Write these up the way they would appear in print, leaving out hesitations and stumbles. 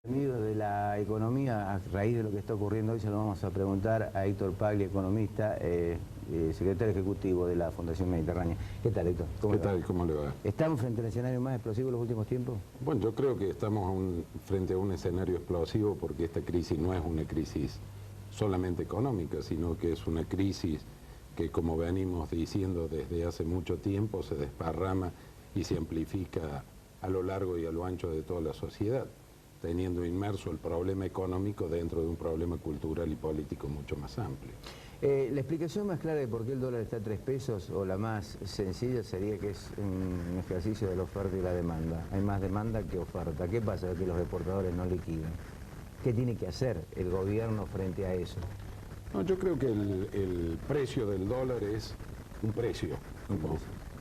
De la economía, a raíz de lo que está ocurriendo hoy, se lo vamos a preguntar a Héctor Pagli, economista, secretario ejecutivo de la Fundación Mediterránea. ¿Qué tal, Héctor? ¿Qué tal? ¿Cómo le va? ¿Estamos frente al escenario más explosivo de los últimos tiempos? Bueno, yo creo que estamos frente a un escenario explosivo porque esta crisis no es una crisis solamente económica, sino que es una crisis que, como venimos diciendo desde hace mucho tiempo, se desparrama y se amplifica a lo largo y a lo ancho de toda la sociedad, teniendo inmerso el problema económico dentro de un problema cultural y político mucho más amplio. La explicación más clara de por qué el dólar está a 3 pesos, o la más sencilla, sería que es un ejercicio de la oferta y la demanda. Hay más demanda que oferta. ¿Qué pasa? Que los exportadores no liquidan. ¿Qué tiene que hacer el gobierno frente a eso? No, yo creo que el precio del dólar es un precio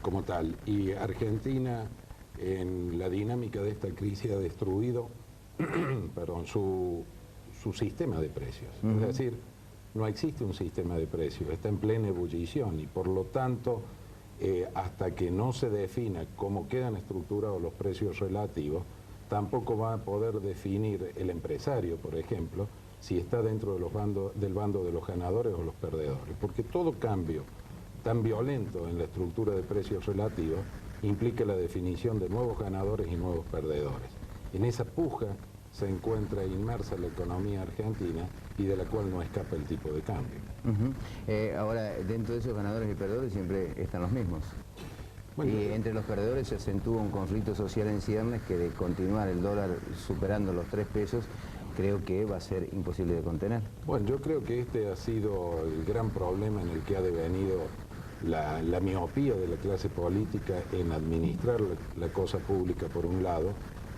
como tal. Y Argentina, en la dinámica de esta crisis, ha destruido perdón, su sistema de precios. Es decir, no existe un sistema de precios, está en plena ebullición y por lo tanto, hasta que no se defina cómo quedan estructurados los precios relativos, tampoco va a poder definir el empresario, por ejemplo, si está dentro de del bando de los ganadores o los perdedores. Porque todo cambio tan violento en la estructura de precios relativos implica la definición de nuevos ganadores y nuevos perdedores. En esa puja se encuentra inmersa la economía argentina y de la cual no escapa el tipo de cambio. Ahora, dentro de esos ganadores y perdedores siempre están los mismos. Bueno, y entre los perdedores se acentúa un conflicto social en ciernes que, de continuar el dólar superando los 3 pesos, creo que va a ser imposible de contener. Bueno, yo creo que este ha sido el gran problema en el que ha devenido la miopía de la clase política en administrar la cosa pública por un lado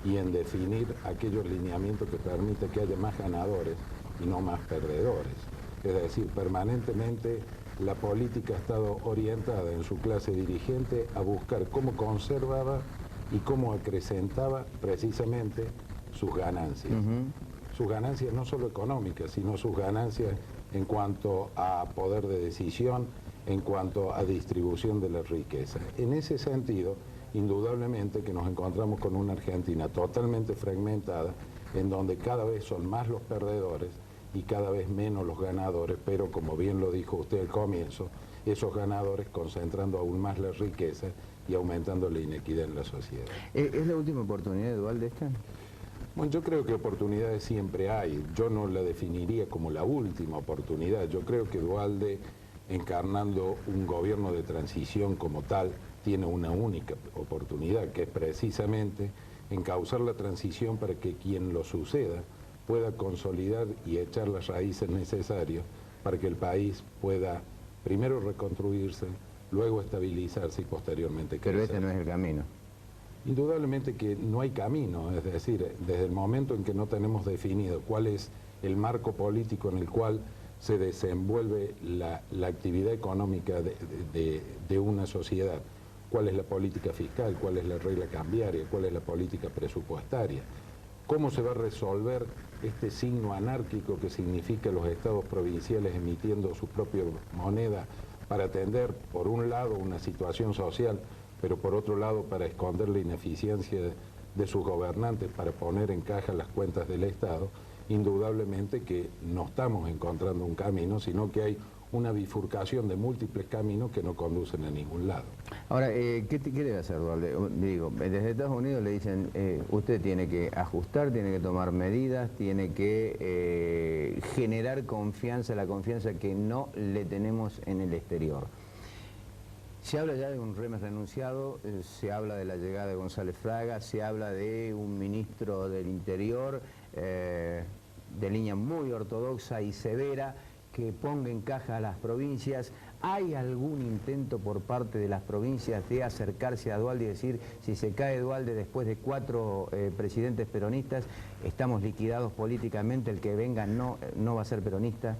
y en definir aquellos lineamientos que permiten que haya más ganadores y no más perdedores. Es decir, permanentemente la política ha estado orientada en su clase dirigente a buscar cómo conservaba y cómo acrecentaba precisamente sus ganancias. Sus ganancias no solo económicas, sino sus ganancias en cuanto a poder de decisión, en cuanto a distribución de la riqueza. En ese sentido, indudablemente que nos encontramos con una Argentina totalmente fragmentada, en donde cada vez son más los perdedores y cada vez menos los ganadores, pero como bien lo dijo usted al comienzo, esos ganadores concentrando aún más la riqueza y aumentando la inequidad en la sociedad. ¿Es la última oportunidad de Duhalde esta? Bueno, yo creo que oportunidades siempre hay. Yo no la definiría como la última oportunidad. Yo creo que Duhalde, encarnando un gobierno de transición como tal, tiene una única oportunidad, que es precisamente encauzar la transición para que quien lo suceda pueda consolidar y echar las raíces necesarias para que el país pueda primero reconstruirse, luego estabilizarse y posteriormente crecer. Pero este no es el camino. Indudablemente que no hay camino, es decir, desde el momento en que no tenemos definido cuál es el marco político en el cual se desenvuelve la actividad económica de una sociedad, cuál es la política fiscal, cuál es la regla cambiaria, cuál es la política presupuestaria, cómo se va a resolver este signo anárquico que significa los estados provinciales emitiendo su propia moneda para atender, por un lado, una situación social, pero por otro lado para esconder la ineficiencia de sus gobernantes para poner en caja las cuentas del Estado. Indudablemente que no estamos encontrando un camino, sino que hay una bifurcación de múltiples caminos que no conducen a ningún lado. Ahora, ¿qué debe hacer Duhalde? Digo, desde Estados Unidos le dicen, usted tiene que ajustar, tiene que tomar medidas, tiene que generar confianza, la confianza que no le tenemos en el exterior. Se habla ya de un Remes renunciado, se habla de la llegada de González Fraga, se habla de un ministro del Interior de línea muy ortodoxa y severa que ponga en caja a las provincias. ¿Hay algún intento por parte de las provincias de acercarse a Duhalde y decir, si se cae Duhalde después de 4 presidentes peronistas, estamos liquidados políticamente, el que venga no va a ser peronista?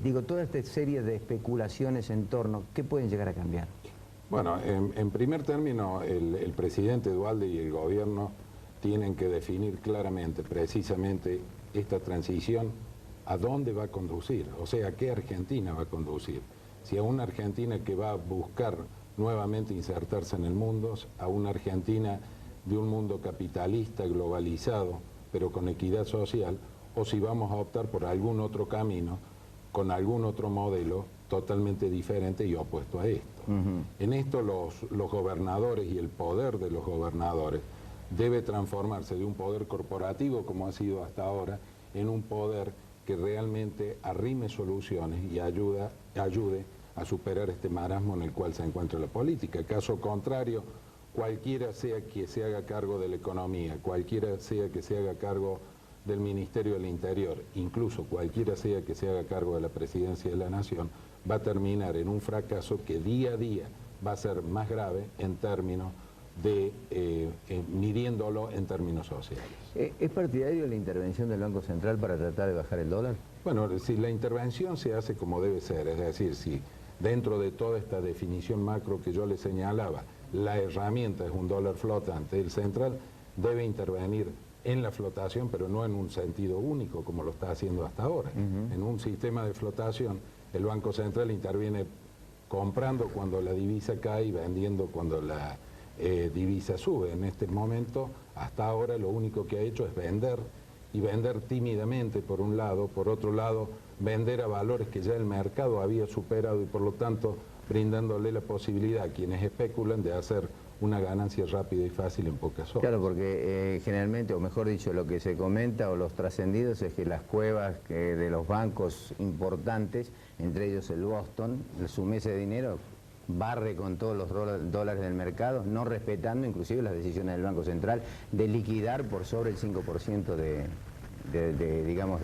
Digo, toda esta serie de especulaciones en torno, ¿qué pueden llegar a cambiar? Bueno, en primer término, el presidente Duhalde y el gobierno tienen que definir claramente, precisamente, esta transición, a dónde va a conducir, o sea, a qué Argentina va a conducir. Si a una Argentina que va a buscar nuevamente insertarse en el mundo, a una Argentina de un mundo capitalista, globalizado, pero con equidad social, o si vamos a optar por algún otro camino, con algún otro modelo totalmente diferente y opuesto a esto. En esto los gobernadores y el poder de los gobernadores debe transformarse de un poder corporativo, como ha sido hasta ahora, en un poder que realmente arrime soluciones y ayude a superar este marasmo en el cual se encuentra la política. Caso contrario, cualquiera sea que se haga cargo de la economía, cualquiera sea que se haga cargo del Ministerio del Interior, incluso cualquiera sea que se haga cargo de la Presidencia de la Nación, va a terminar en un fracaso que día a día va a ser más grave en términos de, midiéndolo en términos sociales. ¿Es partidario la intervención del Banco Central para tratar de bajar el dólar? Bueno, si la intervención se hace como debe ser, es decir, si dentro de toda esta definición macro que yo le señalaba, la herramienta es un dólar flotante, el central debe intervenir en la flotación, pero no en un sentido único, como lo está haciendo hasta ahora. En un sistema de flotación, el Banco Central interviene comprando cuando la divisa cae y vendiendo cuando la divisa sube. En este momento, hasta ahora, lo único que ha hecho es vender, y vender tímidamente por un lado, por otro lado, vender a valores que ya el mercado había superado y por lo tanto brindándole la posibilidad a quienes especulan de hacer una ganancia rápida y fácil en pocas horas. Claro, porque generalmente, o mejor dicho, lo que se comenta o los trascendidos es que las cuevas de los bancos importantes, entre ellos el Boston, su mesa de dinero barre con todos los dólares del mercado, no respetando inclusive las decisiones del Banco Central de liquidar por sobre el 5% digamos,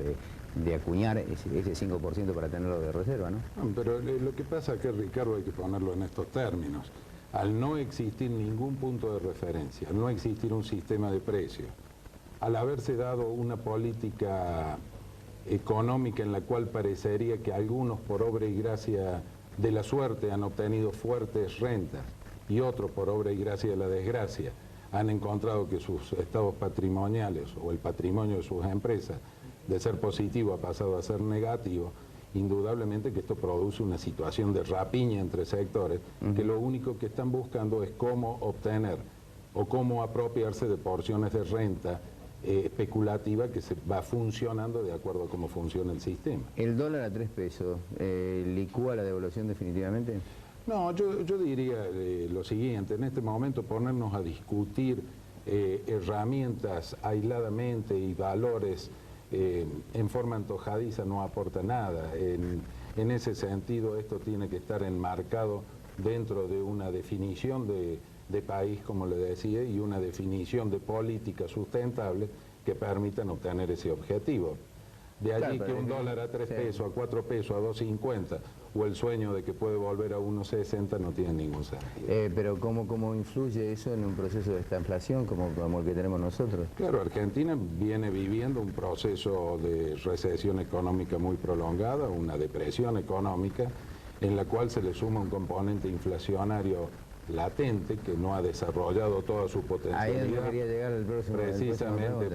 de acuñar ese 5% para tenerlo de reserva, ¿no? Pero lo que pasa es que, Ricardo, hay que ponerlo en estos términos. Al no existir ningún punto de referencia, al no existir un sistema de precios, al haberse dado una política económica en la cual parecería que algunos, por obra y gracia de la suerte, han obtenido fuertes rentas y otros, por obra y gracia de la desgracia, han encontrado que sus estados patrimoniales o el patrimonio de sus empresas, de ser positivo, ha pasado a ser negativo. Indudablemente que esto produce una situación de rapiña entre sectores, que lo único que están buscando es cómo obtener o cómo apropiarse de porciones de renta especulativa que se va funcionando de acuerdo a cómo funciona el sistema. ¿El dólar a 3 pesos licúa la devaluación definitivamente? No, yo diría lo siguiente, en este momento ponernos a discutir herramientas aisladamente y valores en forma antojadiza no aporta nada. En ese sentido, esto tiene que estar enmarcado dentro de una definición de país, como le decía, y una definición de política sustentable que permitan obtener ese objetivo. De allí claro, que un dólar a 3 pesos, a 4 pesos, a 2.50, o el sueño de que puede volver a 1.60 no tiene ningún sentido. Pero ¿cómo influye eso en un proceso de esta inflación como el que tenemos nosotros? Claro, Argentina viene viviendo un proceso de recesión económica muy prolongada, una depresión económica, en la cual se le suma un componente inflacionario latente que no ha desarrollado toda su potencialidad. Ahí quería llegar el próximo, precisamente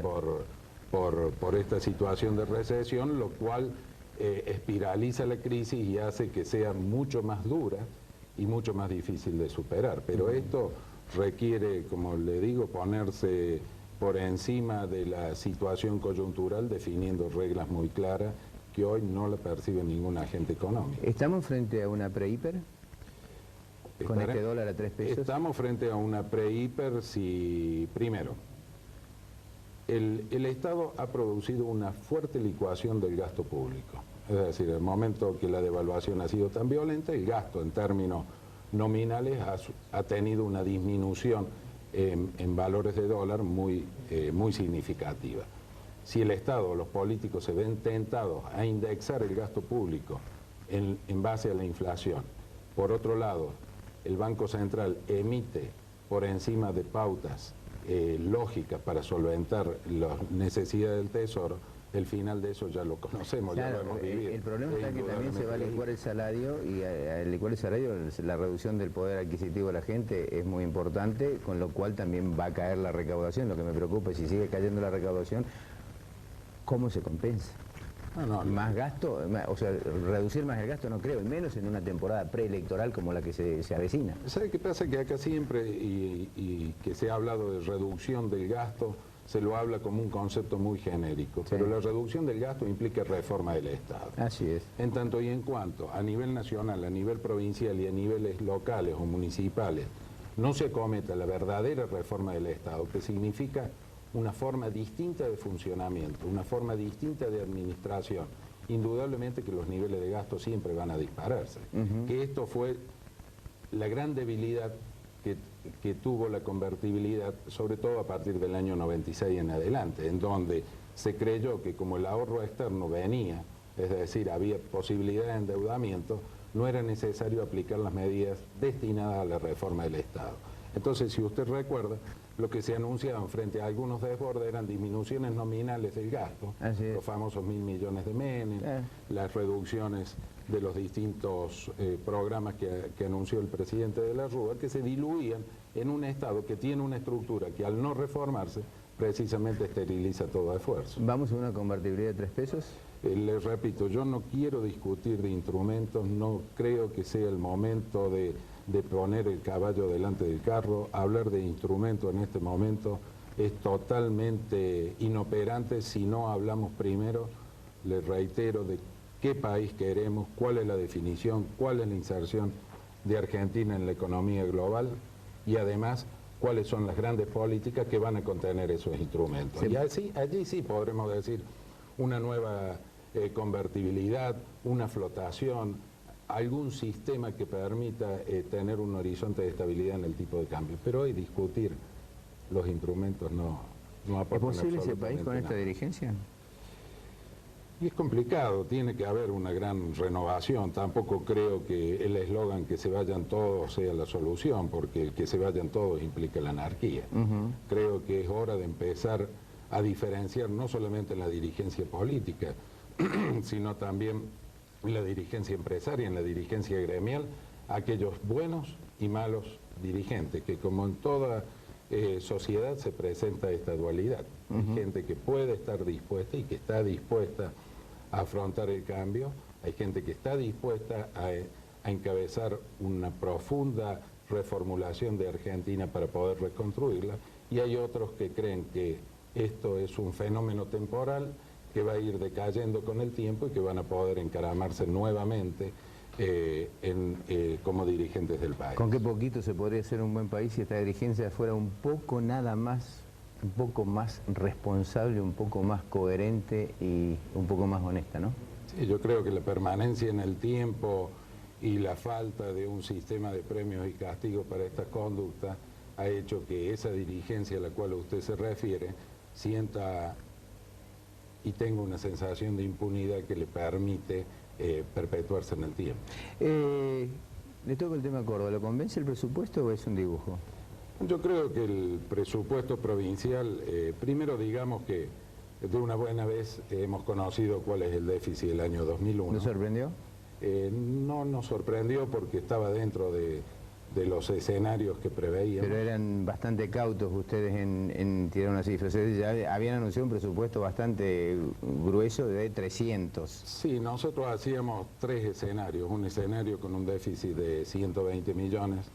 por esta situación de recesión, lo cual espiraliza la crisis y hace que sea mucho más dura y mucho más difícil de superar. Pero esto requiere, como le digo, ponerse por encima de la situación coyuntural, definiendo reglas muy claras que hoy no la percibe ningún agente económico. ¿Estamos frente a una pre-hiper? ¿Con este dólar a 3 pesos? Estamos frente a una pre-hiper si, primero, el Estado ha producido una fuerte licuación del gasto público. Es decir, el momento que la devaluación ha sido tan violenta, el gasto en términos nominales ha tenido una disminución en valores de dólar muy significativa. Si el Estado o los políticos se ven tentados a indexar el gasto público en base a la inflación, por otro lado, el Banco Central emite por encima de pautas lógicas para solventar las necesidades del Tesoro, el final de eso ya lo conocemos, claro, ya lo hemos vivido. El problema está que también se va a licuar el salario y al licuar el salario la reducción del poder adquisitivo de la gente es muy importante, con lo cual también va a caer la recaudación. Lo que me preocupa es si sigue cayendo la recaudación, ¿cómo se compensa? Más gasto, o sea, reducir más el gasto no creo, y menos en una temporada preelectoral como la que se avecina. ¿Sabe qué pasa? Que acá siempre, y que se ha hablado de reducción del gasto, se lo habla como un concepto muy genérico, Sí. pero la reducción del gasto implica reforma del Estado. Así es. En tanto y en cuanto a nivel nacional, a nivel provincial y a niveles locales o municipales no se acometa la verdadera reforma del Estado, que significa una forma distinta de funcionamiento, una forma distinta de administración, indudablemente que los niveles de gasto siempre van a dispararse. Que esto fue la gran debilidad que tuvo la convertibilidad, sobre todo a partir del año 96 en adelante, en donde se creyó que como el ahorro externo venía, es decir, había posibilidad de endeudamiento, no era necesario aplicar las medidas destinadas a la reforma del Estado. Entonces, si usted recuerda, lo que se anunciaban frente a algunos desbordes eran disminuciones nominales del gasto, los famosos 1.000 millones de Menem, las reducciones de los distintos programas que anunció el presidente de la Rúa, que se diluían en un Estado que tiene una estructura que al no reformarse, precisamente esteriliza todo esfuerzo. ¿Vamos a una convertibilidad de 3 pesos? Les repito, yo no quiero discutir de instrumentos, no creo que sea el momento de poner el caballo delante del carro. Hablar de instrumentos en este momento es totalmente inoperante si no hablamos primero, les reitero, de qué país queremos, cuál es la definición, cuál es la inserción de Argentina en la economía global y además cuáles son las grandes políticas que van a contener esos instrumentos. Sí. Y allí sí podremos decir una nueva convertibilidad, una flotación, algún sistema que permita tener un horizonte de estabilidad en el tipo de cambio. Pero hoy discutir los instrumentos no aporta. ¿Es posible ese país con esta dirigencia? Y es complicado, tiene que haber una gran renovación. Tampoco creo que el eslogan que se vayan todos sea la solución, porque el que se vayan todos implica la anarquía. Creo que es hora de empezar a diferenciar no solamente en la dirigencia política, sino también en la dirigencia empresaria, en la dirigencia gremial, aquellos buenos y malos dirigentes, que como en toda sociedad se presenta esta dualidad. Hay gente que puede estar dispuesta y que está dispuesta a afrontar el cambio, hay gente que está dispuesta a encabezar una profunda reformulación de Argentina para poder reconstruirla, y hay otros que creen que esto es un fenómeno temporal que va a ir decayendo con el tiempo y que van a poder encaramarse nuevamente como dirigentes del país. ¿Con qué poquito se podría hacer un buen país si esta dirigencia fuera un poco nada más, un poco más responsable, un poco más coherente y un poco más honesta, ¿no? Sí, yo creo que la permanencia en el tiempo y la falta de un sistema de premios y castigos para esta conducta ha hecho que esa dirigencia a la cual usted se refiere sienta y tenga una sensación de impunidad que le permite perpetuarse en el tiempo. Le toco el tema Córdoba. ¿Lo convence el presupuesto o es un dibujo? Yo creo que el presupuesto provincial, primero digamos que de una buena vez hemos conocido cuál es el déficit del año 2001. ¿No sorprendió? No nos sorprendió porque estaba dentro de los escenarios que preveíamos. Pero eran bastante cautos ustedes en tirar una cifra. O sea, ya habían anunciado un presupuesto bastante grueso de 300. Sí, nosotros hacíamos 3 escenarios. Un escenario con un déficit de 120 millones,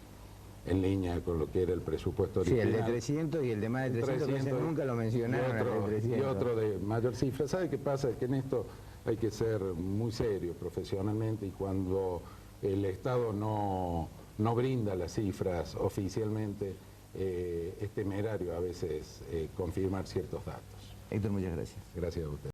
en línea con lo que era el presupuesto original. Sí, el de 300 y el de más de 300, nunca lo mencionaron. Y otro de mayor cifra. ¿Sabe qué pasa? Es que en esto hay que ser muy serio profesionalmente, y cuando el Estado no brinda las cifras oficialmente, es temerario a veces confirmar ciertos datos. Héctor, muchas gracias. Gracias a usted.